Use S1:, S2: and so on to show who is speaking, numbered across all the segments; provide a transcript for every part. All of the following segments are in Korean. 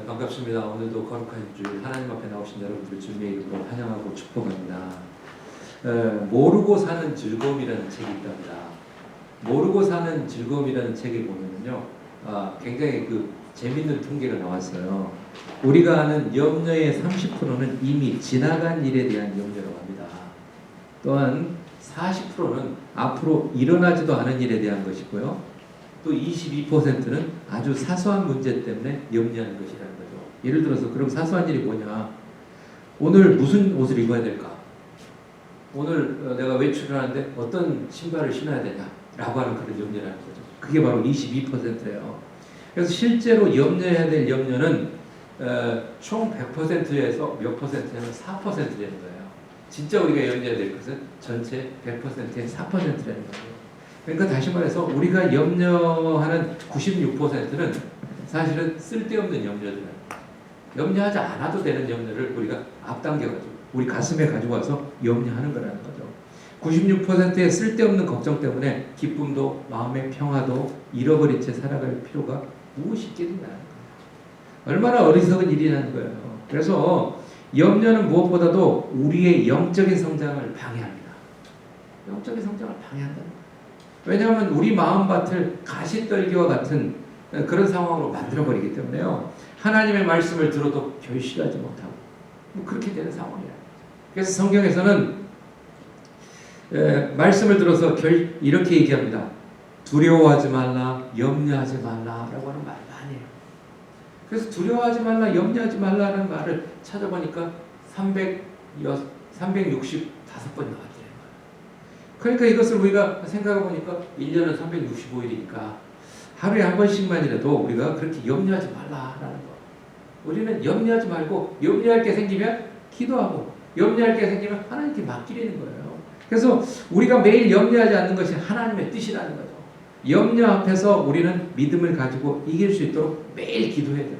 S1: 반갑습니다. 오늘도 거룩한 주일 하나님 앞에 나오신 여러분들 주님의 이름으로 환영하고 축복합니다. 모르고 사는 즐거움이라는 책이 있답니다. 모르고 사는 즐거움이라는 책에 보면요, 굉장히 재밌는 통계가 나왔어요. 우리가 아는 염려의 30%는 이미 지나간 일에 대한 염려라고 합니다. 또한 40%는 앞으로 일어나지도 않은 일에 대한 것이고요. 또 22%는 아주 사소한 문제 때문에 염려하는 것이라는 거죠. 예를 들어서 그럼 사소한 일이 뭐냐? 오늘 무슨 옷을 입어야 될까? 오늘 내가 외출을 하는데 어떤 신발을 신어야 되냐? 라고 하는 그런 염려라는 거죠. 그게 바로 22%예요. 그래서 실제로 염려해야 될 염려는 총 100%에서 몇 %냐면 4%라는 거예요. 진짜 우리가 염려해야 될 것은 전체 100%의 4%라는 거예요. 그러니까 다시 말해서 우리가 염려하는 96%는 사실은 쓸데없는 염려들이에요. 염려하지 않아도 되는 염려를 우리가 앞당겨가지고 우리 가슴에 가지고 와서 염려하는 거라는 거죠. 96%의 쓸데없는 걱정 때문에 기쁨도 마음의 평화도 잃어버린 채 살아갈 필요가 무엇이 있겠느냐는 거예요. 얼마나 어리석은 일이라는 거예요. 그래서 염려는 무엇보다도 우리의 영적인 성장을 방해합니다. 영적인 성장을 방해한다는 거예요. 왜냐하면 우리 마음밭을 가시떨기와 같은 그런 상황으로 만들어버리기 때문에요. 하나님의 말씀을 들어도 결실하지 못하고 그렇게 되는 상황이에요. 그래서 성경에서는 말씀을 들어서 이렇게 얘기합니다. 두려워하지 말라, 염려하지 말라라고 하는 말 많이 해요. 그래서 두려워하지 말라, 염려하지 말라라는 말을 찾아보니까 365번 나왔어요. 그러니까 이것을 우리가 생각해 보니까 1년은 365일이니까 하루에 한 번씩만이라도 우리가 그렇게 염려하지 말라라는 거. 우리는 염려하지 말고 염려할 게 생기면 기도하고 염려할 게 생기면 하나님께 맡기려는 거예요. 그래서 우리가 매일 염려하지 않는 것이 하나님의 뜻이라는 거죠. 염려 앞에서 우리는 믿음을 가지고 이길 수 있도록 매일 기도해야 돼요.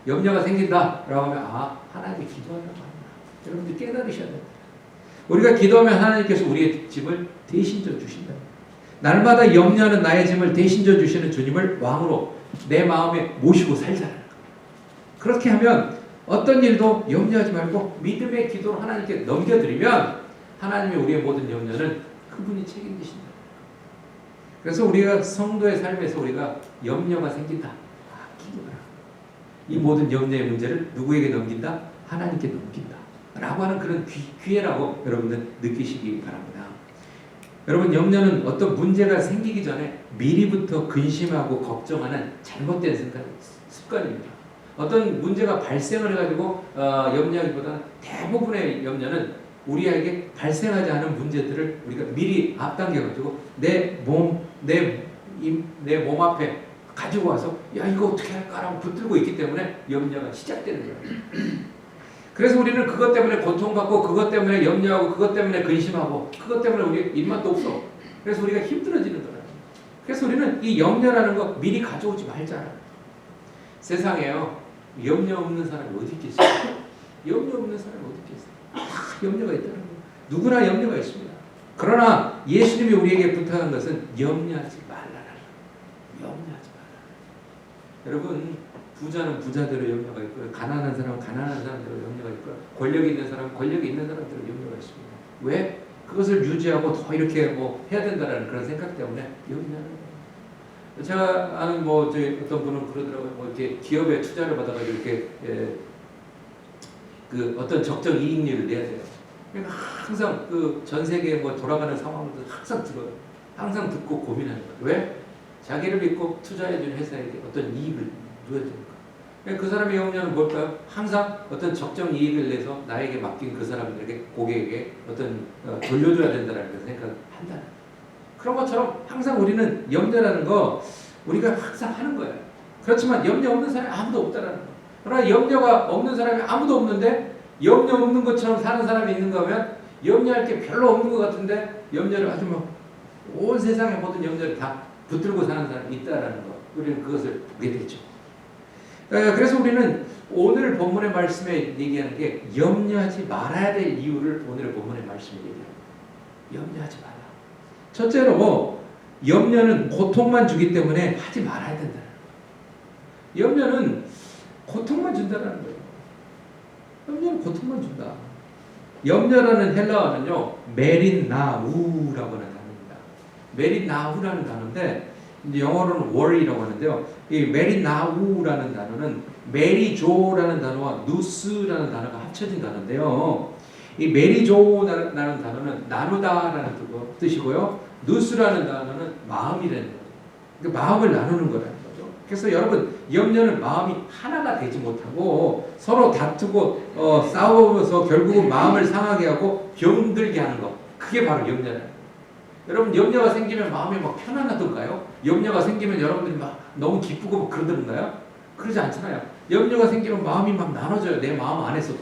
S1: 염려가 생긴다라고 하면 하나님이 기도하려고 합니다. 여러분들 깨달으셔야 돼요. 우리가 기도하면 하나님께서 우리의 짐을 대신져 주신다. 날마다 염려하는 나의 짐을 대신져 주시는 주님을 왕으로 내 마음에 모시고 살자는 거예요. 그렇게 하면 어떤 일도 염려하지 말고 믿음의 기도로 하나님께 넘겨드리면 하나님이 우리의 모든 염려는 그분이 책임지신다. 그래서 우리가 성도의 삶에서 우리가 염려가 생긴다. 기도하라. 이 모든 염려의 문제를 누구에게 넘긴다? 하나님께 넘긴다. 라고 하는 그런 기회라고 여러분들 느끼시기 바랍니다. 여러분, 염려는 어떤 문제가 생기기 전에 미리부터 근심하고 걱정하는 잘못된 습관입니다. 어떤 문제가 발생을 해가지고 염려하기보다는 대부분의 염려는 우리에게 발생하지 않은 문제들을 우리가 미리 앞당겨가지고 내 몸 앞에 가지고 와서 이거 어떻게 할까라고 붙들고 있기 때문에 염려가 시작되는 거예요. 그래서 우리는 그것 때문에 고통받고 그것 때문에 염려하고 그것 때문에 근심하고 그것 때문에 우리 입맛도 없어. 그래서 우리가 힘들어지는 거예요. 그래서 우리는 이 염려라는 거 미리 가져오지 말자. 세상에요, 염려 없는 사람이 어디 있겠어요? 염려 없는 사람이 어디 있겠어요? 염려가 있다는 거예요. 누구나 염려가 있습니다. 그러나 예수님이 우리에게 부탁한 것은 염려하지 말라는 거예요. 염려하지 말라. 여러분, 부자는 부자대로 염려가 있고요. 가난한 사람은 가난한 사람대로 염려가 있고요. 권력이 있는 사람은 권력이 있는 사람대로 염려가 있습니다. 왜? 그것을 유지하고 더 이렇게 해야 된다는 그런 생각 때문에 염려하는 거예요. 제가 아는 어떤 분은 그러더라고요. 이렇게 기업에 투자를 받아가지고 이렇게 어떤 적정 이익률을 내야 돼요. 그러니까 항상 전 세계에 돌아가는 상황을 항상 들어요. 항상 듣고 고민하는 거예요. 왜? 자기를 믿고 투자해주는 회사에게 어떤 이익을 누어야 됩니까? 그 사람의 염려는 뭘까요? 항상 어떤 적정 이익을 내서 나에게 맡긴 그 사람들에게, 고객에게 어떤 돌려줘야 된다는 생각을 한다. 그런 것처럼 항상 우리는 염려라는 거 우리가 항상 하는 거예요. 그렇지만 염려 없는 사람이 아무도 없다는 거. 그러나 염려가 없는 사람이 아무도 없는데 염려 없는 것처럼 사는 사람이 있는가 하면 염려할 게 별로 없는 것 같은데 염려를 아주 온 세상의 모든 염려를 다 붙들고 사는 사람이 있다는 거. 우리는 그것을 보게 되죠. 그래서 우리는 오늘 본문의 말씀에 얘기하는 게 염려하지 말아야 될 이유를 오늘의 본문의 말씀에 얘기합니다. 염려하지 마라. 첫째로 염려는 고통만 주기 때문에 하지 말아야 된다는 거예요. 염려는 고통만 준다는 거예요. 염려는 고통만 준다. 염려라는 헬라어는요, 메린나우라고 하는 단어입니다. 메린나우라는 단어인데, 이제 영어로는 worry라고 하는데요. 이 메린나우라는 단어는 메리조라는 단어와 누스라는 단어가 합쳐진 단어인데요. 이 메리조라는 단어는 나누다라는 뜻이고요. 누스라는 단어는 마음이라는 거예요. 그러니까 마음을 나누는 거라는 거죠. 그래서 여러분, 염려는 마음이 하나가 되지 못하고 서로 다투고 싸우면서 결국은 마음을 상하게 하고 병들게 하는 것. 그게 바로 염려라는 거예요. 여러분, 염려가 생기면 마음이 막 편안하던가요? 염려가 생기면 여러분들이 막 너무 기쁘고 막 그러던가요? 그러지 않잖아요. 염려가 생기면 마음이 막 나눠져요. 내 마음 안에서도.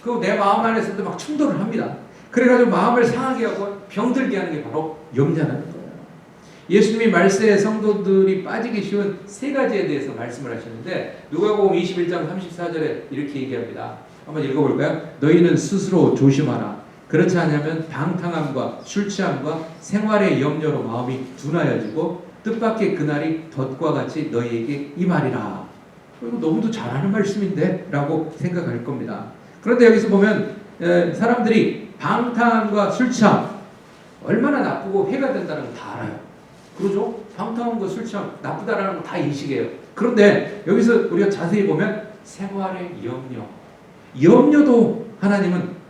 S1: 그리고 내 마음 안에서도 막 충돌을 합니다. 그래가지고 마음을 상하게 하고 병들게 하는 게 바로 염려라는 거예요. 예수님이 말세에 성도들이 빠지기 쉬운 세 가지에 대해서 말씀을 하시는데, 누가복음 21장 34절에 이렇게 얘기합니다. 한번 읽어볼까요? 너희는 스스로 조심하라. 그렇지 않으면 방탕함과 술 취함과 생활의 염려로 마음이 둔하여지고 뜻밖의 그날이 덫과 같이 너희에게 임하리라. 이거 너무도 잘하는 말씀인데? 라고 생각할 겁니다. 그런데 여기서 보면 사람들이 방탕함과 술 취함 얼마나 나쁘고 해가 된다는 거 다 알아요. 그러죠? 방탕함과 술 취함 나쁘다라는 거 다 인식해요. 그런데 여기서 우리가 자세히 보면 생활의 염려도 하나님은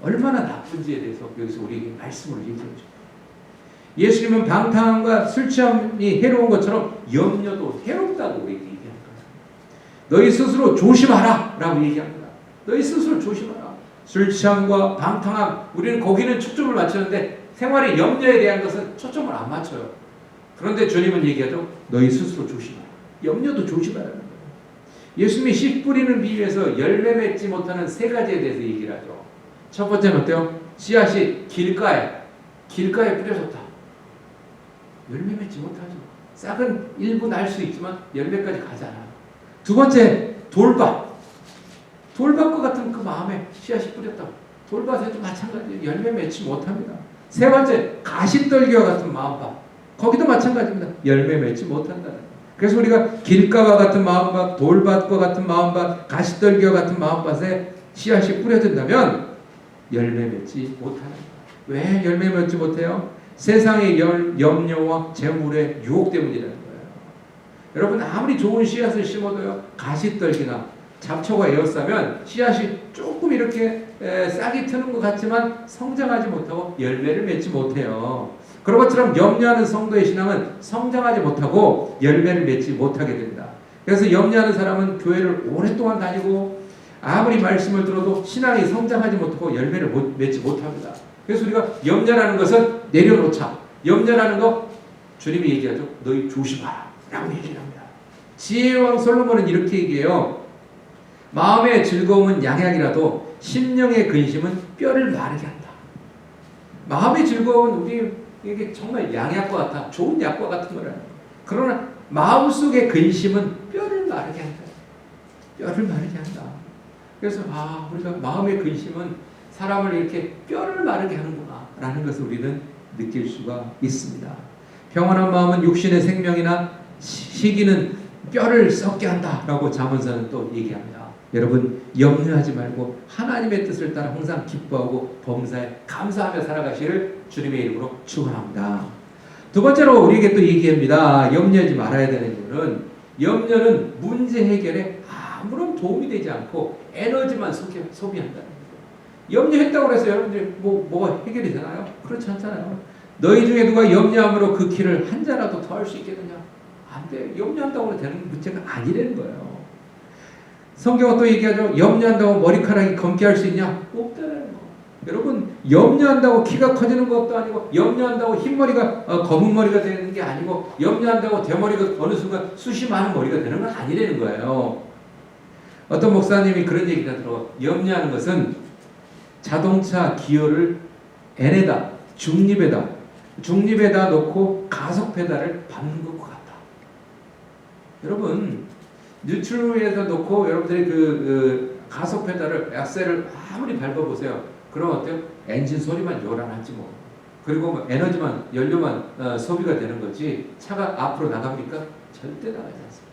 S1: 얼마나 나쁜지에 대해서 여기서 우리에게 말씀으로 얘기해 줍니다. 예수님은 방탕함과 술 취함이 해로운 것처럼 염려도 해롭다고 우리에게 얘기하는 거예요. 너희 스스로 조심하라 라고 얘기합니다. 너희 스스로 조심하라. 술 취함과 방탕함, 우리는 거기는 초점을 맞추는데 생활의 염려에 대한 것은 초점을 안 맞춰요. 그런데 주님은 얘기하죠. 너희 스스로 조심하라. 염려도 조심하라는 거예요. 예수님이 씨 뿌리는 비유에서 열매 맺지 못하는 세 가지에 대해서 얘기를 하죠. 첫 번째는 어때요? 씨앗이 길가에 뿌려졌다. 열매 맺지 못하죠. 싹은 일부 날 수 있지만 열매까지 가지 않아요. 두 번째, 돌밭과 같은 그 마음에 씨앗이 뿌렸다. 돌밭에도 마찬가지예요. 열매 맺지 못합니다. 세 번째, 가시떨기와 같은 마음밭. 거기도 마찬가지입니다. 열매 맺지 못한다는 거예요. 그래서 우리가 길가와 같은 마음밭, 돌밭과 같은 마음밭, 가시떨기와 같은 마음밭에 씨앗이 뿌려진다면 열매 맺지 못하는 거예요. 왜 열매 맺지 못해요? 세상의 염려와 재물의 유혹 때문이라는 거예요. 여러분, 아무리 좋은 씨앗을 심어도요, 가시떨기나 잡초가 에워싸면 씨앗이 조금 이렇게 싹이 트는 것 같지만 성장하지 못하고 열매를 맺지 못해요. 그런 것처럼 염려하는 성도의 신앙은 성장하지 못하고 열매를 맺지 못하게 됩니다. 그래서 염려하는 사람은 교회를 오랫동안 다니고 아무리 말씀을 들어도 신앙이 성장하지 못하고 열매를 맺지 못합니다. 그래서 우리가 염려라는 것은 내려놓자. 염려라는 거 주님이 얘기하죠. 너희 조심하라 라고 얘기를 합니다. 지혜왕 솔로몬은 이렇게 얘기해요. 마음의 즐거움은 양약이라도 심령의 근심은 뼈를 마르게 한다. 마음의 즐거움은 우리에게 정말 양약과 같아. 좋은 약과 같은 거라는 거예요. 그러나 마음속의 근심은 뼈를 마르게 한다. 뼈를 마르게 한다. 그래서 우리가 마음의 근심은 사람을 이렇게 뼈를 마르게 하는구나 라는 것을 우리는 느낄 수가 있습니다. 평안한 마음은 육신의 생명이나 시기는 뼈를 썩게 한다 라고 잠언서는 또 얘기합니다. 여러분, 염려하지 말고 하나님의 뜻을 따라 항상 기뻐하고 범사에 감사하며 살아가시를 주님의 이름으로 축원합니다. 두 번째로 우리에게 또 얘기합니다. 염려하지 말아야 되는 이유는, 염려는 문제 해결에 아무런 도움이 되지 않고 에너지만 소비한다는 거예요. 염려했다고 해서 여러분들이 뭐가 해결이 되나요? 그렇지 않잖아요. 너희 중에 누가 염려함으로 그 길을 한 자라도 더 할 수 있겠느냐? 안 돼. 염려한다고 되는 문제가 아니라는 거예요. 성경은 또 얘기하죠. 염려한다고 머리카락이 검게 할 수 있냐? 없다는 거. 여러분, 염려한다고 키가 커지는 것도 아니고, 염려한다고 흰머리가 검은 머리가 되는 게 아니고, 염려한다고 대머리가 어느 순간 숱이 많은 머리가 되는 건 아니라는 거예요. 어떤 목사님이 그런 얘기를 하더라고요. 염려하는 것은 자동차 기어를 N에다, 중립에다 놓고 가속 페달을 밟는 것과 같다. 여러분, 뉴트럴에서 놓고 여러분들이 그 가속 페달을, 악셀을 아무리 밟아보세요. 그럼 어때요? 엔진 소리만 요란하지 뭐. 그리고 에너지만, 연료만 소비가 되는 거지 차가 앞으로 나갑니까? 절대 나가지 않습니다.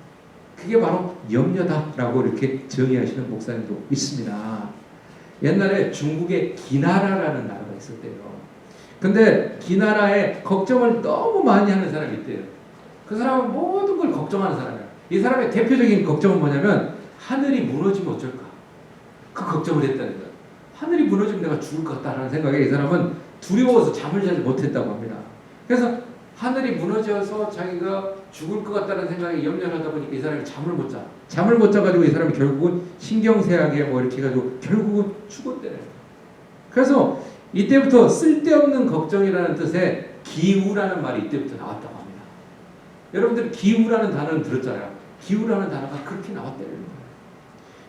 S1: 그게 바로 염려다라고 이렇게 정의하시는 목사님도 있습니다. 옛날에 중국에 기나라라는 나라가 있었대요. 근데 기나라에 걱정을 너무 많이 하는 사람이 있대요. 그 사람은 모든 걸 걱정하는 사람이야. 이 사람의 대표적인 걱정은 뭐냐면 하늘이 무너지면 어쩔까? 그 걱정을 했다는 거야. 하늘이 무너지면 내가 죽을 것 같다라는 생각에 이 사람은 두려워서 잠을 자지 못했다고 합니다. 그래서 하늘이 무너져서 자기가 죽을 것 같다는 생각에 염려를 하다 보니까 이 사람이 잠을 못 자. 잠을 못 자가지고 이 사람이 결국은 신경쇠약에 뭐 이렇게 해가지고 결국은 죽었대요. 그래서 이때부터 쓸데없는 걱정이라는 뜻의 기우라는 말이 이때부터 나왔다고 합니다. 여러분들 기우라는 단어는 들었잖아요. 기우라는 단어가 그렇게 나왔다는 거예요.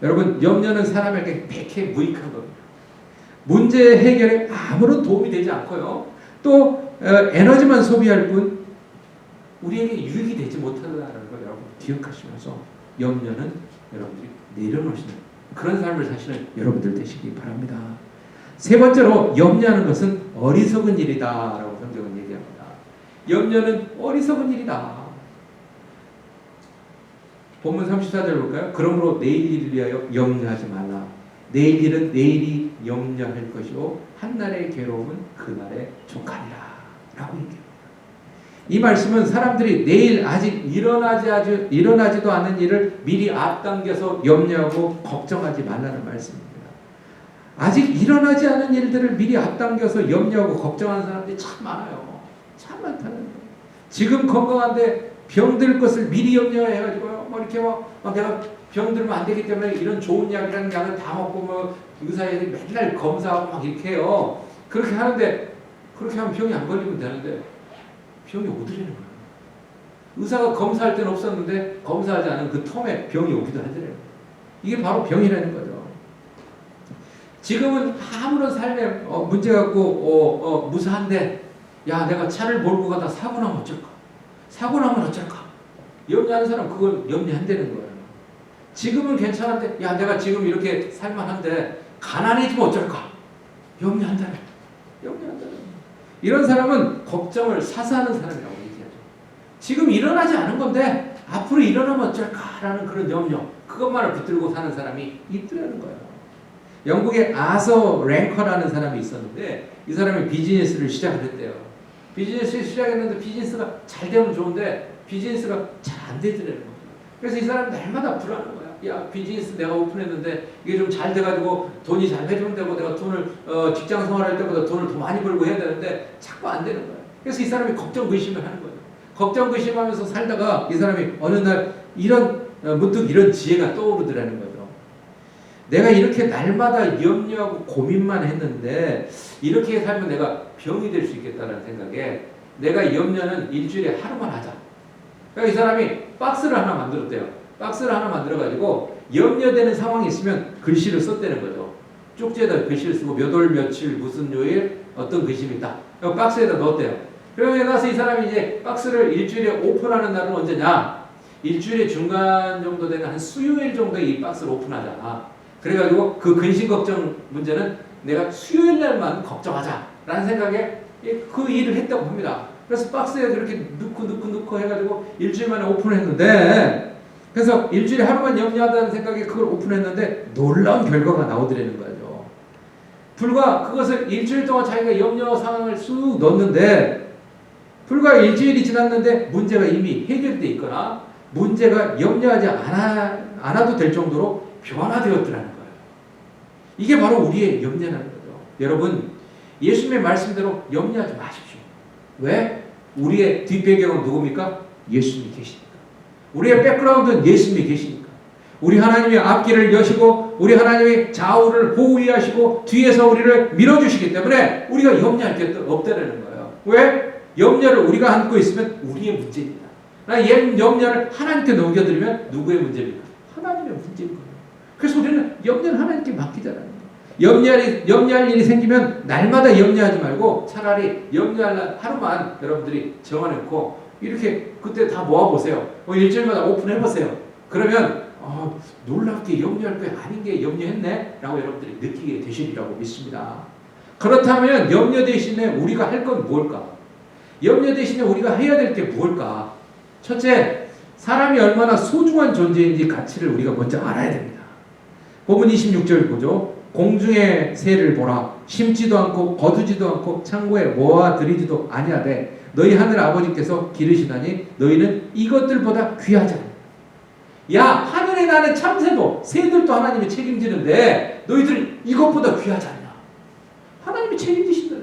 S1: 여러분 염려는 사람에게 백해 무익한 겁니다. 문제 해결에 아무런 도움이 되지 않고요. 또 에너지만 소비할 뿐 우리에게 유익이 되지 못한다는 걸 여러분 기억하시면서 염려는 여러분들이 내려놓으시는 그런 삶을 사시는 여러분들 되시기 바랍니다. 세 번째로 염려하는 것은 어리석은 일이다라고 성경은 얘기합니다. 염려는 어리석은 일이다. 본문 34절 볼까요? 그러므로 내일 일을 위하여 염려하지 말라. 내일 일은 내일이 염려할 것이요 한날의 괴로움은 그날에 족하리라 라고 얘기합니다. 이 말씀은 사람들이 내일 아직 일어나지도 않은 일을 미리 앞당겨서 염려하고 걱정하지 말라는 말씀입니다. 아직 일어나지 않은 일들을 미리 앞당겨서 염려하고 걱정하는 사람들이 참 많아요. 참 많다는 거예요. 지금 건강한데 병들 것을 미리 염려해가지고요. 뭐 이렇게 내가 병들면 안 되기 때문에 이런 좋은 약이라는 약을 다 먹고 뭐 의사애들이 맨날 검사하고 막 이렇게 해요. 그렇게 하는데 그렇게 하면 병이 안 걸리면 되는데 병이 오더라는 거예요. 의사가 검사할 때는 없었는데 검사하지 않은 그 텀에 병이 오기도 하더래요. 이게 바로 병이라는 거죠. 지금은 아무런 삶에 문제 갖고 무사한데 야 내가 차를 몰고 가다 사고 나면 어쩔까? 사고 나면 어쩔까? 염려하는 사람 그걸 염려한다는 거예요. 지금은 괜찮은데 야 내가 지금 이렇게 살만한데 가난해지면 어쩔까? 염려한다는 이런 사람은 걱정을 사사하는 사람이라고 얘기하죠. 지금 일어나지 않은 건데 앞으로 일어나면 어쩔까라는 그런 염려 그것만을 붙들고 사는 사람이 있더라는 거예요. 영국에 아서 랭커라는 사람이 있었는데 이 사람이 비즈니스를 시작을 했대요. 비즈니스를 시작했는데 비즈니스가 잘 되면 좋은데 비즈니스가 잘 안 되더라는 거예요. 그래서 이 사람은 날마다 불안한 거야. 야 비즈니스 내가 오픈했는데 이게 좀 잘 돼가지고 돈이 잘 회전되고 내가 돈을 직장 생활할 때보다 돈을 더 많이 벌고 해야 되는데 자꾸 안 되는 거야. 그래서 이 사람이 걱정 의심을 하는 거예요. 걱정 의심하면서 살다가 이 사람이 어느 날 문득 이런 지혜가 떠오르더라는 거죠. 내가 이렇게 날마다 염려하고 고민만 했는데 이렇게 살면 내가 병이 될 수 있겠다는 생각에 내가 염려는 일주일에 하루만 하자. 그러니까 이 사람이 박스를 하나 만들었대요. 박스를 하나 만들어가지고 염려되는 상황이 있으면 글씨를 썼다는 거죠. 쪽지에다 글씨를 쓰고 몇 월 며칠 무슨 요일 어떤 글씨가 있다. 박스에다 넣었대요. 그러고 나서 이 사람이 이제 박스를 일주일에 오픈하는 날은 언제냐? 일주일에 중간 정도 되는 한 수요일 정도에 이 박스를 오픈하자. 그래가지고 그 근심 걱정 문제는 내가 수요일 날만 걱정하자라는 생각에 그 일을 했다고 합니다. 그래서 박스에 그렇게 넣고 해가지고 일주일 만에 오픈을 했는데 그래서 일주일에 하루만 염려하다는 생각에 그걸 오픈했는데 놀라운 결과가 나오더라는 거죠. 불과 그것을 일주일 동안 자기가 염려 상황을 쑥 넣었는데 불과 일주일이 지났는데 문제가 이미 해결돼 있거나 문제가 염려하지 않아도 될 정도로 변화되었더라는 거예요. 이게 바로 우리의 염려라는 거죠. 여러분 예수님의 말씀대로 염려하지 마십시오. 왜? 우리의 뒷배경은 누굽니까? 예수님이 계시니까. 우리의 백그라운드는 예수님이 계시니까. 우리 하나님이 앞길을 여시고 우리 하나님이 좌우를 호위하시고 뒤에서 우리를 밀어주시기 때문에 우리가 염려할 게 없다는 거예요. 왜? 염려를 우리가 안고 있으면 우리의 문제입니다. 염려를 하나님께 넘겨드리면 누구의 문제입니까? 하나님의 문제인 거예요. 그래서 우리는 염려를 하나님께 맡기잖아요. 염려할 일이 생기면 날마다 염려하지 말고 차라리 염려할 날 하루만 여러분들이 정해놓고 이렇게 그때 다 모아보세요. 일주일마다 오픈해보세요. 그러면 놀랍게 염려할 게 아닌 게 염려했네 라고 여러분들이 느끼게 되시리라고 믿습니다. 그렇다면 염려 대신에 우리가 할 건 무엇일까? 염려 대신에 우리가 해야 될 게 무엇일까? 첫째, 사람이 얼마나 소중한 존재인지 가치를 우리가 먼저 알아야 됩니다. 본문 26절 보죠. 공중의 새를 보라. 심지도 않고 거두지도 않고 창고에 모아들이지도 아니하되 너희 하늘 아버지께서 기르시다니 너희는 이것들보다 귀하지 않느냐. 야, 하늘에 나는 참새도 새들도 하나님이 책임지는데 너희들 이것보다 귀하지 않냐. 하나님이 책임지신다네.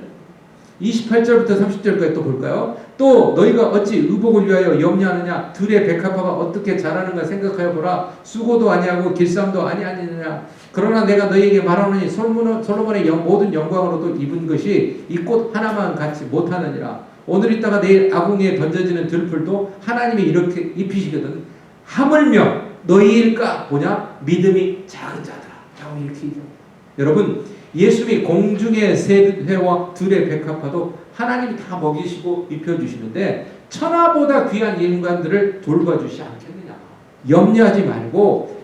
S1: 28절부터 30절까지 또 볼까요? 또 너희가 어찌 의복을 위하여 염려하느냐. 들의 백합화가 어떻게 자라는가 생각하여 보라. 수고도 아니하고 길쌈도 아니하느냐. 그러나 내가 너희에게 말하노니 솔로몬의 모든 영광으로도 입은 것이 이 꽃 하나만 같이 못하느니라. 오늘 있다가 내일 아궁이에 던져지는 들풀도 하나님이 이렇게 입히시거든. 하물며 너희일까 보냐. 믿음이 작은 자들아. 라고 이렇게 얘기합니다. 여러분, 예수님이 공중의 새와 들의 백합화도 하나님이 다 먹이시고 입혀주시는데 천하보다 귀한 인간들을 돌봐주시 않겠느냐. 염려하지 말고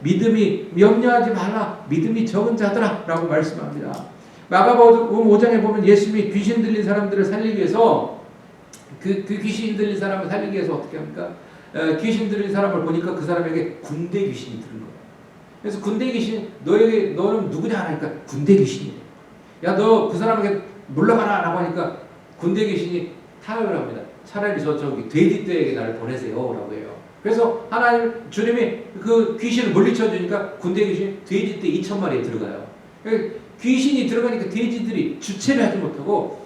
S1: 염려하지 말라. 믿음이 적은 자들아 라고 말씀합니다. 마가복음 5장에 보면 예수님이 귀신 들린 사람들을 살리기 위해서 그 귀신 들린 사람을 살리기 위해서 어떻게 합니까? 귀신 들린 사람을 보니까 그 사람에게 군대 귀신이 들은 거예요. 그래서 군대 귀신, 너는 누구냐 하니까 군대 귀신이래. 야, 너 그 사람에게 물러가라 라고 하니까 군대 귀신이 타협을 합니다. 차라리 저기 돼지떼에게 나를 보내세요 라고 해요. 그래서 하나님 주님이 그 귀신을 물리쳐 주니까 군대 귀신 돼지떼 2,000마리에 들어가요. 귀신이 들어가니까 돼지들이 주체를 하지 못하고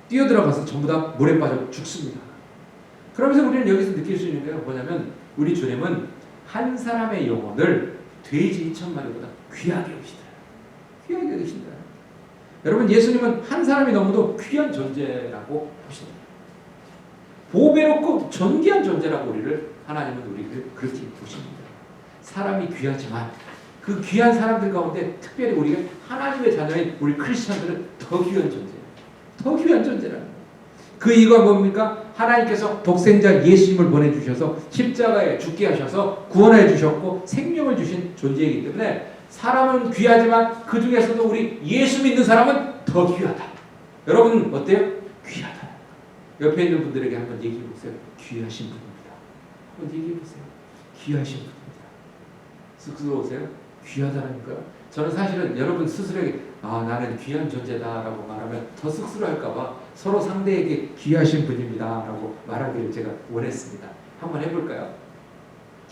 S1: 뛰어들어가서 전부 다 물에 빠져 죽습니다. 그러면서 우리는 여기서 느낄 수 있는 게 뭐냐면 우리 주님은 한 사람의 영혼을 돼지 2,000마리보다 귀하게 여기시더라. 귀하게 여기신다. 여러분, 예수님은 한 사람이 너무도 귀한 존재라고 보십니다. 보배롭고 존귀한 존재라고 하나님은 우리를 그렇게 보십니다. 사람이 귀하지만 그 귀한 사람들 가운데 특별히 우리가 하나님의 자녀인 우리 크리스천들은 더 귀한 존재예요. 더 귀한 존재라는 거예요. 그 이유가 뭡니까? 하나님께서 독생자 예수님을 보내주셔서 십자가에 죽게 하셔서 구원해 주셨고 생명을 주신 존재이기 때문에 사람은 귀하지만 그 중에서도 우리 예수 믿는 사람은 더 귀하다. 여러분 어때요? 귀하다. 옆에 있는 분들에게 한번 얘기해 보세요. 귀하신 분입니다. 한번 얘기해 보세요. 귀하신 분입니다. 쑥스러우세요? 귀하다니까요. 저는 사실은 여러분 스스로에게 나는 귀한 존재다라고 말하면 더 쑥스러워할까봐 서로 상대에게 귀하신 분입니다라고 말하기를 제가 원했습니다. 한번 해볼까요?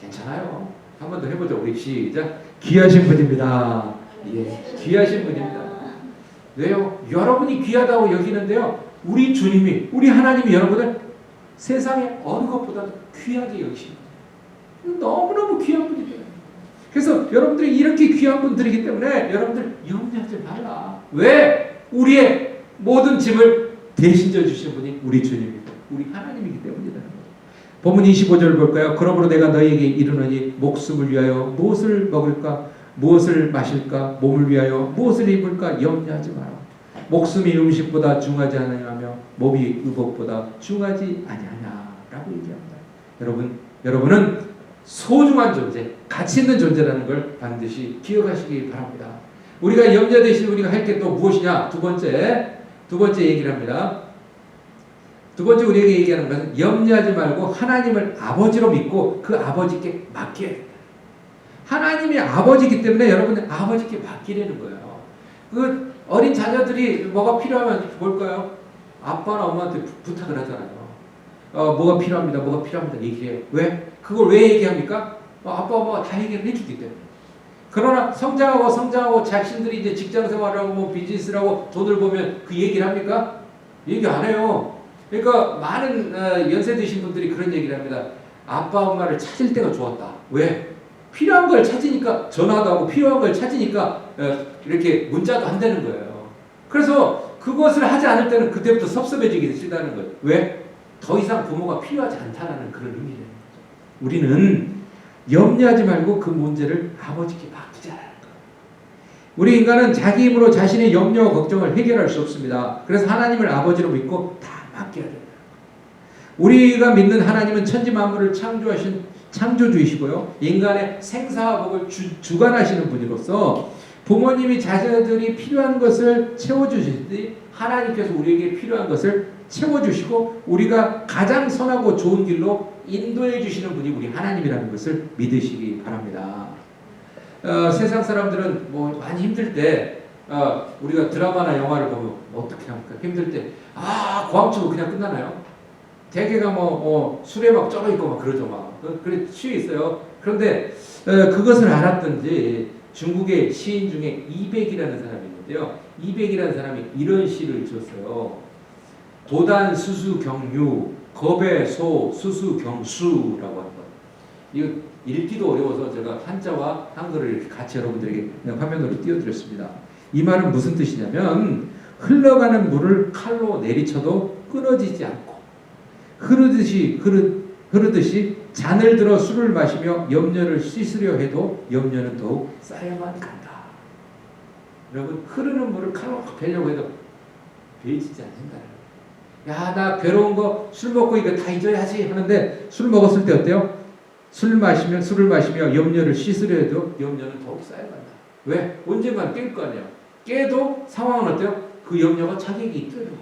S1: 괜찮아요. 한 번 더 해보죠. 우리 시작. 귀하신 분입니다. 예, 귀하신 분입니다. 왜요? 여러분이 귀하다고 여기는데요. 우리 주님이, 우리 하나님이 여러분을 세상의 어느 것보다도 귀하게 여기십니다. 너무너무 귀한 분이에요. 그래서 여러분들이 이렇게 귀한 분들이기 때문에 여러분들 염려하지 말라. 왜? 우리의 모든 짐을 대신 져주신 분이 우리 주님이고 우리 하나님이기 때문이다. 본문 25절 볼까요? 그러므로 내가 너희에게 이르노니 목숨을 위하여 무엇을 먹을까? 무엇을 마실까? 몸을 위하여 무엇을 입을까? 염려하지 마라. 목숨이 음식보다 중하지 아니하며 몸이 의복보다 중하지 아니하냐 라고 얘기합니다. 여러분은 소중한 존재, 가치 있는 존재라는 걸 반드시 기억하시기 바랍니다. 우리가 염려 대신 우리가 할 게 또 무엇이냐? 두 번째 얘기를 합니다. 두 번째 우리에게 얘기하는 것은 염려하지 말고 하나님을 아버지로 믿고 그 아버지께 맡겨야 된다. 하나님이 아버지이기 때문에 여러분은 아버지께 맡기려는 거예요. 그 어린 자녀들이 뭐가 필요하면 뭘까요? 아빠나 엄마한테 부탁을 하잖아요. 뭐가 필요합니다. 뭐가 필요합니다. 얘기해요. 왜? 그걸 왜 얘기합니까? 아빠 엄마가 다 얘기를 해주기 때문에. 그러나 성장하고 자신들이 이제 직장 생활하고 뭐 비즈니스라고 돈을 보면 그 얘기를 합니까? 얘기 안 해요. 그러니까 많은 연세 드신 분들이 그런 얘기를 합니다. 아빠 엄마를 찾을 때가 좋았다. 왜? 필요한 걸 찾으니까 전화도 하고 필요한 걸 찾으니까 이렇게 문자도 한다는 거예요. 그래서 그것을 하지 않을 때는 그때부터 섭섭해지기 시작하는 거예요. 왜? 더 이상 부모가 필요하지 않다는 그런 의미라는 거죠. 우리는 염려하지 말고 그 문제를 아버지께 맡기자라는 거예요. 우리 인간은 자기 힘으로 자신의 염려와 걱정을 해결할 수 없습니다. 그래서 하나님을 아버지로 믿고 다 맡겨야 된다. 우리가 믿는 하나님은 천지 만물을 창조하신 창조주이시고요. 인간의 생사와 복을 주관하시는 분으로서 부모님이 자녀들이 필요한 것을 채워주시듯이 하나님께서 우리에게 필요한 것을 채워주시고 우리가 가장 선하고 좋은 길로 인도해 주시는 분이 우리 하나님이라는 것을 믿으시기 바랍니다. 세상 사람들은 뭐 많이 힘들 때 우리가 드라마나 영화를 보면 어떻게 합니까? 힘들 때 고함치고 그냥 끝나나요? 대개가 술에 막 쩔어 있고 막 그러죠. 막 그래 취해 있어요. 그런데 그것을 알았던지 중국의 시인 중에 이백이라는 사람이 있는데요. 이백이라는 사람이 이런 시를 지었어요. 도단 수수경유 겁의 수수경수라고 하는 거. 이거 읽기도 어려워서 제가 한자와 한글을 이렇게 같이 여러분들에게 화면으로 띄워드렸습니다. 이 말은 무슨 뜻이냐면 흘러가는 물을 칼로 내리쳐도 끊어지지 않고 흐르듯이 잔을 들어 술을 마시며 염려를 씻으려 해도 염려는 더욱 쌓여만 간다. 여러분 흐르는 물을 칼로 베려고 해도 베이지지 않는다. 야, 나 괴로운 거 술 먹고 이거 다 잊어야지 하는데 술 먹었을 때 어때요? 술을 마시며 염려를 씻으려 해도 염려는 더욱 쌓여간다. 왜? 언젠간 깰 거 아니야. 깨도 상황은 어때요? 그 염려가 자기에게 있더라고.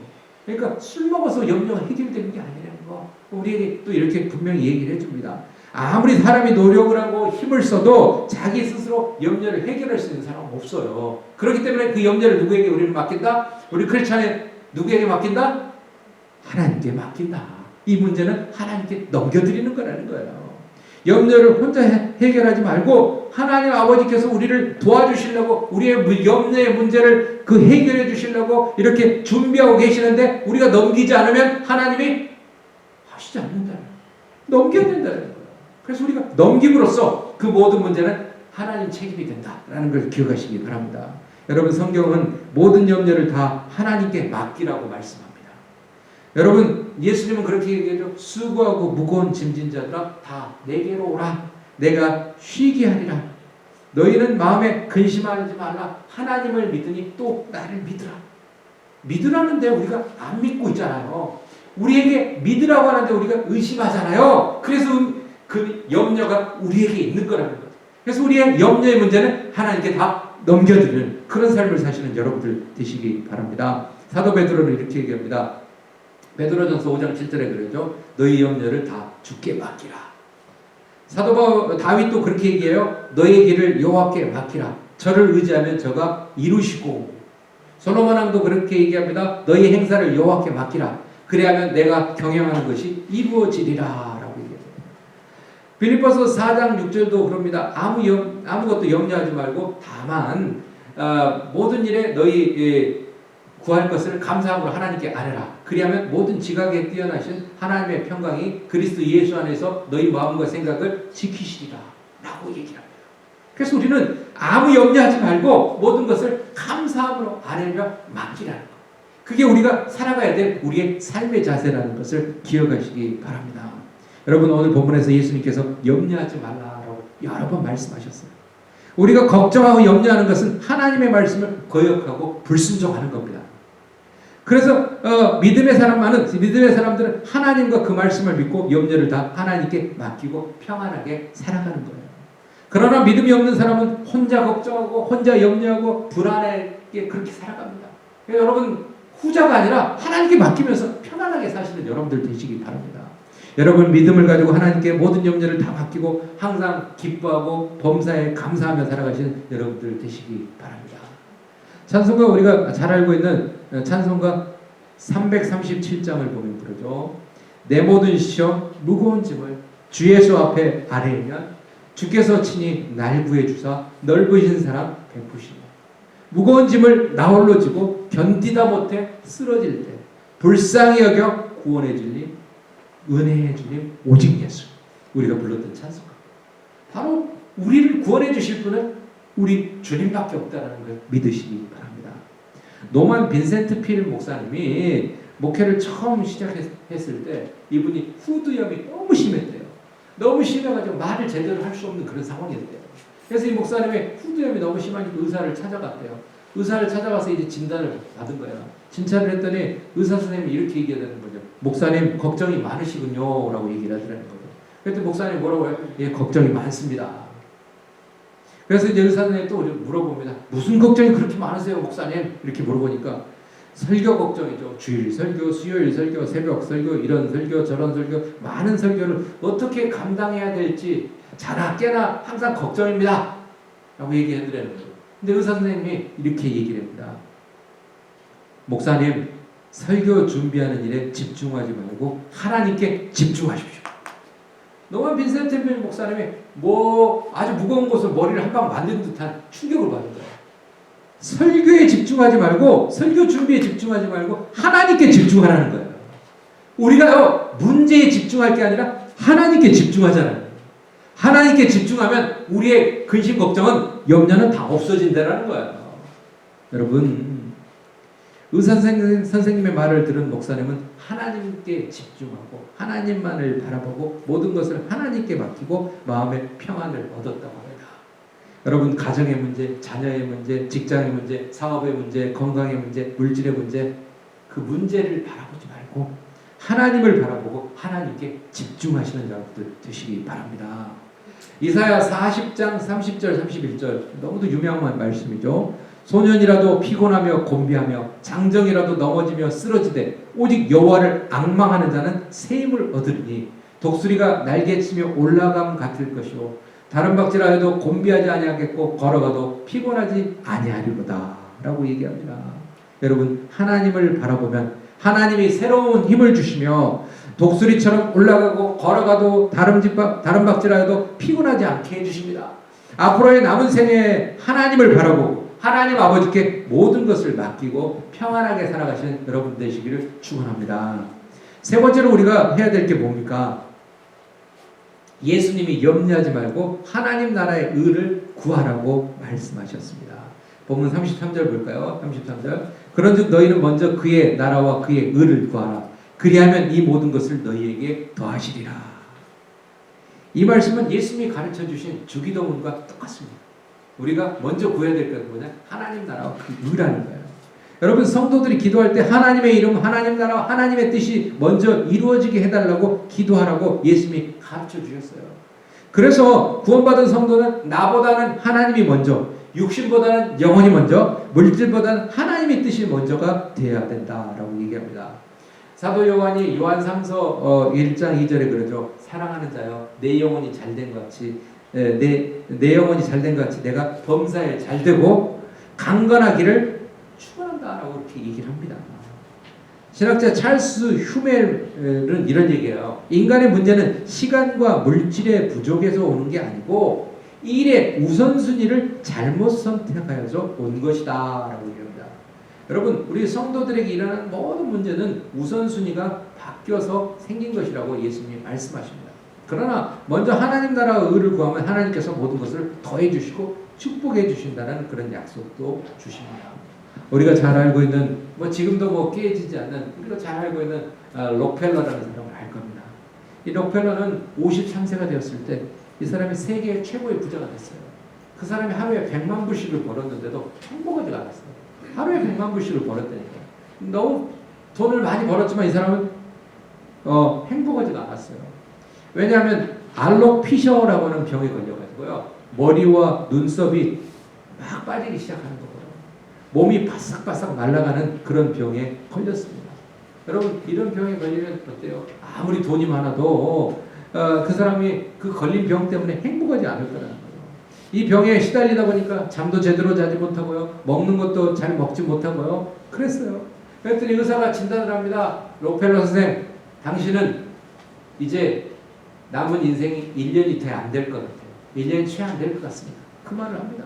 S1: 그러니까 술 먹어서 염려가 해결되는 게 아니라는 거. 우리에게 또 이렇게 분명히 얘기를 해줍니다. 아무리 사람이 노력을 하고 힘을 써도 자기 스스로 염려를 해결할 수 있는 사람은 없어요. 그렇기 때문에 그 염려를 누구에게 우리는 맡긴다? 우리 크리스찬에 누구에게 맡긴다? 하나님께 맡긴다. 이 문제는 하나님께 넘겨드리는 거라는 거예요. 염려를 혼자 해결하지 말고 하나님 아버지께서 우리를 도와주시려고 우리의 염려의 문제를 해결해 주시려고 이렇게 준비하고 계시는데 우리가 넘기지 않으면 하나님이 하시지 않는다는 거예요. 넘겨야 된다는 거예요. 그래서 우리가 넘김으로써 그 모든 문제는 하나님 책임이 된다라는 걸 기억하시기 바랍니다. 여러분 성경은 모든 염려를 다 하나님께 맡기라고 말씀합니다. 여러분 예수님은 그렇게 얘기하죠. 수고하고 무거운 짐진 자들아 다 내게로 오라. 내가 쉬게 하리라. 너희는 마음에 근심하지 말라. 하나님을 믿으니 또 나를 믿으라. 믿으라는데 우리가 안 믿고 있잖아요. 우리에게 믿으라고 하는데 우리가 의심하잖아요. 그래서 그 염려가 우리에게 있는 거라는 거죠. 그래서 우리의 염려의 문제는 하나님께 다 넘겨드리는 그런 삶을 사시는 여러분들 되시기 바랍니다. 사도 베드로는 이렇게 얘기합니다. 베드로전서 5장 7절에 그러죠. 너희 염려를 다 주께 맡기라. 사도 다윗도 그렇게 얘기해요. 너희 길을 여호와께 맡기라. 저를 의지하면 저가 이루시고. 솔로몬 왕도 그렇게 얘기합니다. 너희 행사를 여호와께 맡기라. 그래야면 내가 경영하는 것이 이루어지리라 라고 얘기합니다. 빌립보서 4장 6절도 그럽니다. 아무것도 염려하지 말고 다만 모든 일에 너희 구할 것을 감사함으로 하나님께 아뢰라. 그리하면 모든 지각에 뛰어나신 하나님의 평강이 그리스도 예수 안에서 너희 마음과 생각을 지키시리라 라고 얘기합니다. 그래서 우리는 아무 염려하지 말고 모든 것을 감사함으로 아뢰며 맡기라는 것. 그게 우리가 살아가야 될 우리의 삶의 자세라는 것을 기억하시기 바랍니다. 여러분 오늘 본문에서 예수님께서 염려하지 말라라고 여러 번 말씀하셨어요. 우리가 걱정하고 염려하는 것은 하나님의 말씀을 거역하고 불순종하는 겁니다. 그래서 믿음의 사람들은 하나님과 그 말씀을 믿고 염려를 다 하나님께 맡기고 평안하게 살아가는 거예요. 그러나 믿음이 없는 사람은 혼자 걱정하고 혼자 염려하고 불안하게 그렇게 살아갑니다. 여러분 후자가 아니라 하나님께 맡기면서 편안하게 사시는 여러분들 되시기 바랍니다. 여러분 믿음을 가지고 하나님께 모든 염려를 다 맡기고 항상 기뻐하고 범사에 감사하며 살아가시는 여러분들 되시기 바랍니다. 찬송가 우리가 잘 알고 있는 찬송가 337장을 보면 부르죠. 내 모든 시험 무거운 짐을 주 예수 앞에 아뢰면 주께서 친히 날 구해 주사 넓으신 사랑 베푸시며 무거운 짐을 나 홀로 지고 견디다 못해 쓰러질 때 불쌍히 여겨 구원해 주님 은혜의 주님 오직 예수. 우리가 불렀던 찬송가. 바로 우리를 구원해 주실 분은 우리 주님밖에 없다는 걸 믿으시기 바랍니다. 노만 빈센트 필 목사님이 목회를 처음 시작했을 때 이분이 후두염이 너무 심했대요. 너무 심해가지고 말을 제대로 할 수 없는 그런 상황이었대요. 그래서 이 목사님이 후두염이 너무 심하니까 의사를 찾아갔대요. 의사를 찾아가서 이제 진단을 받은 거예요. 진찰을 했더니 의사 선생님이 이렇게 얘기하는 거죠. 목사님 걱정이 많으시군요 라고 얘기를 하더라는 거죠. 그랬더니 목사님이 뭐라고 해요? 예, 걱정이 많습니다. 그래서 이제 의사 선생님이 또 물어봅니다. 무슨 걱정이 그렇게 많으세요 목사님? 이렇게 물어보니까 설교 걱정이죠. 주일 설교, 수요일 설교, 새벽 설교, 이런 설교, 저런 설교, 많은 설교를 어떻게 감당해야 될지 자나 깨나 항상 걱정입니다. 라고 얘기해드리는 거죠. 근데 의사 선생님이 이렇게 얘기를 합니다. 목사님, 설교 준비하는 일에 집중하지 말고 하나님께 집중하십시오. 노만 빈센트 목사님이 아주 무거운 것을 머리를 한 방 만든 듯한 충격을 받은 거예요. 설교에 집중하지 말고, 설교 준비에 집중하지 말고 하나님께 집중하라는 거예요. 우리가요, 문제에 집중할 게 아니라 하나님께 집중하잖아요. 하나님께 집중하면 우리의 근심 걱정은, 염려는 다 없어진다라는 거예요. 여러분, 의사 선생님의 말을 들은 목사님은 하나님께 집중하고 하나님만을 바라보고 모든 것을 하나님께 맡기고 마음의 평안을 얻었다고 합니다. 여러분, 가정의 문제, 자녀의 문제, 직장의 문제, 사업의 문제, 건강의 문제, 물질의 문제, 그 문제를 바라보지 말고 하나님을 바라보고 하나님께 집중하시는 여러분들 되시기 바랍니다. 이사야 40장 30절 31절, 너무도 유명한 말씀이죠. 소년이라도 피곤하며 곤비하며 장정이라도 넘어지며 쓰러지되 오직 여호와를 앙망하는 자는 새 힘을 얻으리니 독수리가 날개치며 올라감 같을 것이요 다른 박지라 해도 곤비하지 아니하겠고 걸어가도 피곤하지 아니하리로다 라고 얘기합니다. 여러분, 하나님을 바라보면 하나님이 새로운 힘을 주시며 독수리처럼 올라가고 걸어가도 다른 박지라 해도 피곤하지 않게 해주십니다. 앞으로의 남은 생에 하나님을 바라보고 하나님 아버지께 모든 것을 맡기고 평안하게 살아가시는 여러분 되시기를 축원합니다. 세 번째로 우리가 해야 될 게 뭡니까? 예수님이 염려하지 말고 하나님 나라의 의를 구하라고 말씀하셨습니다. 본문 33절 볼까요? 33절. 그런즉 너희는 먼저 그의 나라와 그의 의를 구하라. 그리하면 이 모든 것을 너희에게 더하시리라. 이 말씀은 예수님이 가르쳐 주신 주기도문과 똑같습니다. 우리가 먼저 구해야 될 것은 뭐냐? 하나님 나라와 그 의라는 거예요. 여러분, 성도들이 기도할 때 하나님의 이름, 하나님 나라와 하나님의 뜻이 먼저 이루어지게 해달라고 기도하라고 예수님이 가르쳐 주셨어요. 그래서 구원받은 성도는 나보다는 하나님이 먼저, 육신보다는 영혼이 먼저, 물질보다는 하나님의 뜻이 먼저가 되어야 된다라고 얘기합니다. 사도 요한이 요한 3서 1장 2절에 그러죠. 사랑하는 자여, 내 영혼이 잘된 것 같이 내 영혼이 잘된 것 같이 내가 범사에 잘되고 강건하기를 축원한다라고 이렇게 얘기를 합니다. 신학자 찰스 휴멜은 이런 얘기예요. 인간의 문제는 시간과 물질의 부족에서 오는 게 아니고 일의 우선순위를 잘못 선택하여서 온 것이다 라고 얘기합니다. 여러분, 우리 성도들에게 일어나는 모든 문제는 우선순위가 바뀌어서 생긴 것이라고 예수님이 말씀하십니다. 그러나 먼저 하나님 나라와 의를 구하면 하나님께서 모든 것을 더해 주시고 축복해 주신다는 그런 약속도 주십니다. 우리가 잘 알고 있는, 지금도 깨지지 않는, 우리가 잘 알고 있는 록펠러라는 사람을 알 겁니다. 이 록펠러는 53세가 되었을 때 이 사람이 세계 최고의 부자가 됐어요. 그 사람이 하루에 100만 불씩을 벌었는데도 행복하지가 않았어요. 하루에 100만 불씩을 벌었다니까. 너무 돈을 많이 벌었지만 이 사람은 행복하지가 않았어요. 왜냐하면 알로피셔라고 하는 병에 걸려가지고요, 머리와 눈썹이 막 빠지기 시작하는 거예요. 몸이 바싹바싹 말라가는 그런 병에 걸렸습니다. 여러분, 이런 병에 걸리면 어때요? 아무리 돈이 많아도 그 사람이 그 걸린 병 때문에 행복하지 않을 거라는 거예요. 이 병에 시달리다 보니까 잠도 제대로 자지 못하고요, 먹는 것도 잘 먹지 못하고요, 그랬어요. 그랬더니 의사가 진단을 합니다. 록펠러 선생, 당신은 이제 남은 인생이 1년이 돼 안 될 것 같아요. 1년이 채 안 될 것 같습니다. 그 말을 합니다.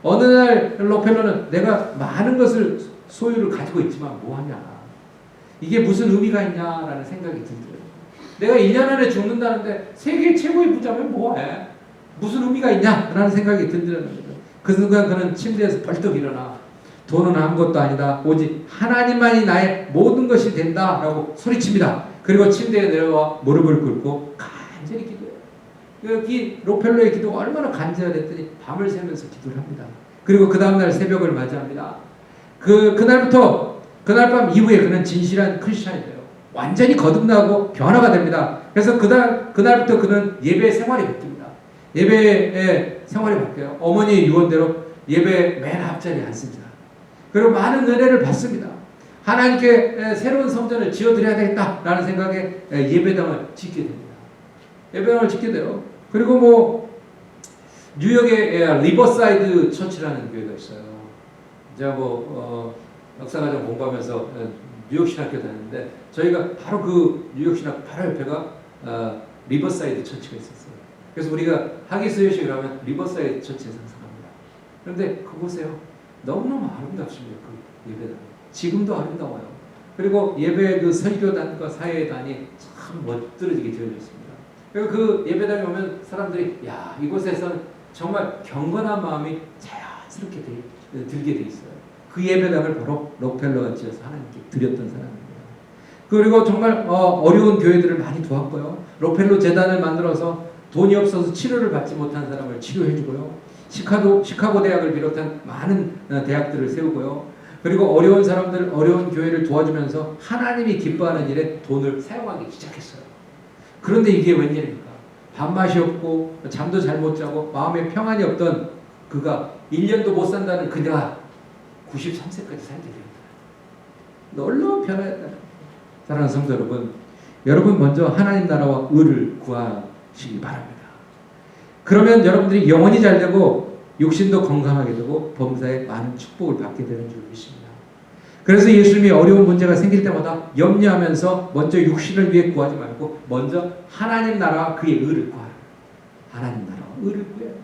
S1: 어느 날 록펠러는 내가 많은 것을 소유를 가지고 있지만 뭐하냐, 이게 무슨 의미가 있냐라는 생각이 들더라고요. 내가 1년 안에 죽는다는데 세계 최고의 부자면 뭐해? 무슨 의미가 있냐라는 생각이 들더라는 거죠. 그 순간 그는 침대에서 벌떡 일어나 돈은 아무것도 아니다, 오직 하나님만이 나의 모든 것이 된다라고 소리칩니다. 그리고 침대에 내려와 무릎을 꿇고 간절히 기도해요. 이 록펠러의 기도가 얼마나 간절했더니 밤을 새면서 기도를 합니다. 그리고 그 다음날 새벽을 맞이합니다. 그날부터, 그날 밤 이후에 그는 진실한 크리스찬이 돼요. 완전히 거듭나고 변화가 됩니다. 그래서 그날부터 그는 예배 생활이 바뀝니다. 예배의 생활이 바뀌어요. 어머니의 유언대로 예배 맨 앞자리에 앉습니다. 그리고 많은 은혜를 받습니다. 하나님께 새로운 성전을 지어드려야 되겠다라는 생각에 예배당을 짓게 됩니다. 예배당을 짓게 돼요. 그리고 뭐 뉴욕의 리버사이드 처치라는 교회가 있어요. 제가 뭐 역사과정 공부하면서 뉴욕 신학교 다녔는데 저희가 바로 그 뉴욕 신학 바로 옆에가 리버사이드 처치가 있었어요. 그래서 우리가 하기수요식을 하면 리버사이드 처치에 상상합니다. 그런데 그곳에요. 너무너무 아름답습니다. 그 예배당. 지금도 아름다워요. 그리고 예배 그 설교단과 사회단이 참 멋들어지게 되어져 있습니다. 그리고 그 예배당에 오면 사람들이 야 이곳에서는 정말 경건한 마음이 자연스럽게 들게 돼 있어요. 그 예배당을 바로 록펠러가 지어서 하나님께 드렸던 사람입니다. 그리고 정말 어려운 교회들을 많이 도왔고요. 록펠러 재단을 만들어서 돈이 없어서 치료를 받지 못한 사람을 치료해주고요. 시카고 대학을 비롯한 많은 대학들을 세우고요. 그리고 어려운 사람들, 어려운 교회를 도와주면서 하나님이 기뻐하는 일에 돈을 사용하기 시작했어요. 그런데 이게 웬일입니까? 밥맛이 없고 잠도 잘 못 자고 마음에 평안이 없던 그가 1년도 못 산다는 그녀가 93세까지 살게 됩니다. 놀라운 변화였다. 사랑하는 성도 여러분, 여러분 먼저 하나님 나라와 의를 구하시기 바랍니다. 그러면 여러분들이 영혼이 잘 되고 육신도 건강하게 되고 범사에 많은 축복을 받게 되는 줄 믿습니다. 그래서 예수님이 어려운 문제가 생길 때마다 염려하면서 먼저 육신을 위해 구하지 말고 먼저 하나님 나라와 그의 의를 구하라. 하나님 나라와 의를 구해라.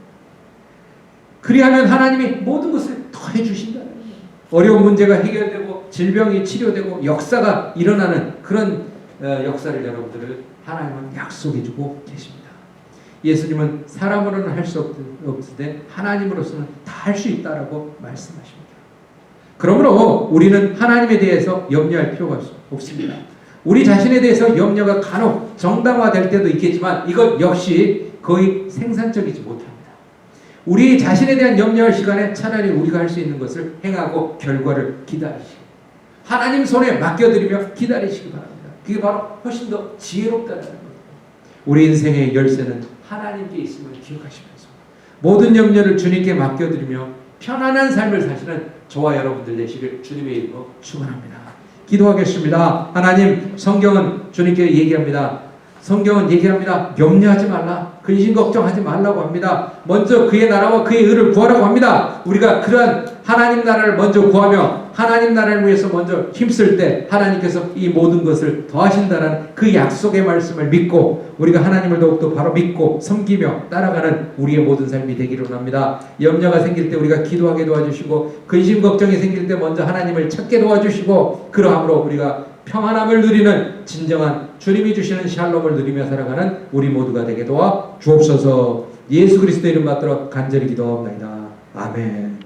S1: 그리하면 하나님이 모든 것을 더해 주신다는 거예요. 어려운 문제가 해결되고 질병이 치료되고 역사가 일어나는 그런 역사를 여러분들을 하나님은 약속해 주고 계십니다. 예수님은 사람으로는 할 수 없으되 하나님으로서는 다 할 수 있다라고 말씀하십니다. 그러므로 우리는 하나님에 대해서 염려할 필요가 없습니다. 우리 자신에 대해서 염려가 간혹 정당화될 때도 있겠지만 이것 역시 거의 생산적이지 못합니다. 우리 자신에 대한 염려할 시간에 차라리 우리가 할 수 있는 것을 행하고 결과를 기다리시고 하나님 손에 맡겨드리며 기다리시기 바랍니다. 그게 바로 훨씬 더 지혜롭다는 겁니다. 우리 인생의 열쇠는 하나님께 있음을 기억하시면서 모든 염려를 주님께 맡겨드리며 편안한 삶을 사시는 저와 여러분들 되시길 주님의 이름으로 축원합니다. 기도하겠습니다. 하나님, 성경은 주님께 얘기합니다. 성경은 얘기합니다. 염려하지 말라. 근심 걱정하지 말라고 합니다. 먼저 그의 나라와 그의 의를 구하라고 합니다. 우리가 그러한 하나님 나라를 먼저 구하며 하나님 나라를 위해서 먼저 힘쓸 때 하나님께서 이 모든 것을 더하신다는 그 약속의 말씀을 믿고 우리가 하나님을 더욱더 바로 믿고 섬기며 따라가는 우리의 모든 삶이 되기를 원합니다. 염려가 생길 때 우리가 기도하게 도와주시고 근심 걱정이 생길 때 먼저 하나님을 찾게 도와주시고 그러함으로 우리가 평안함을 누리는 진정한 주님이 주시는 샬롬을 누리며 살아가는 우리 모두가 되게 도와 주옵소서. 예수 그리스도 이름 받들어 간절히 기도합니다. 아멘.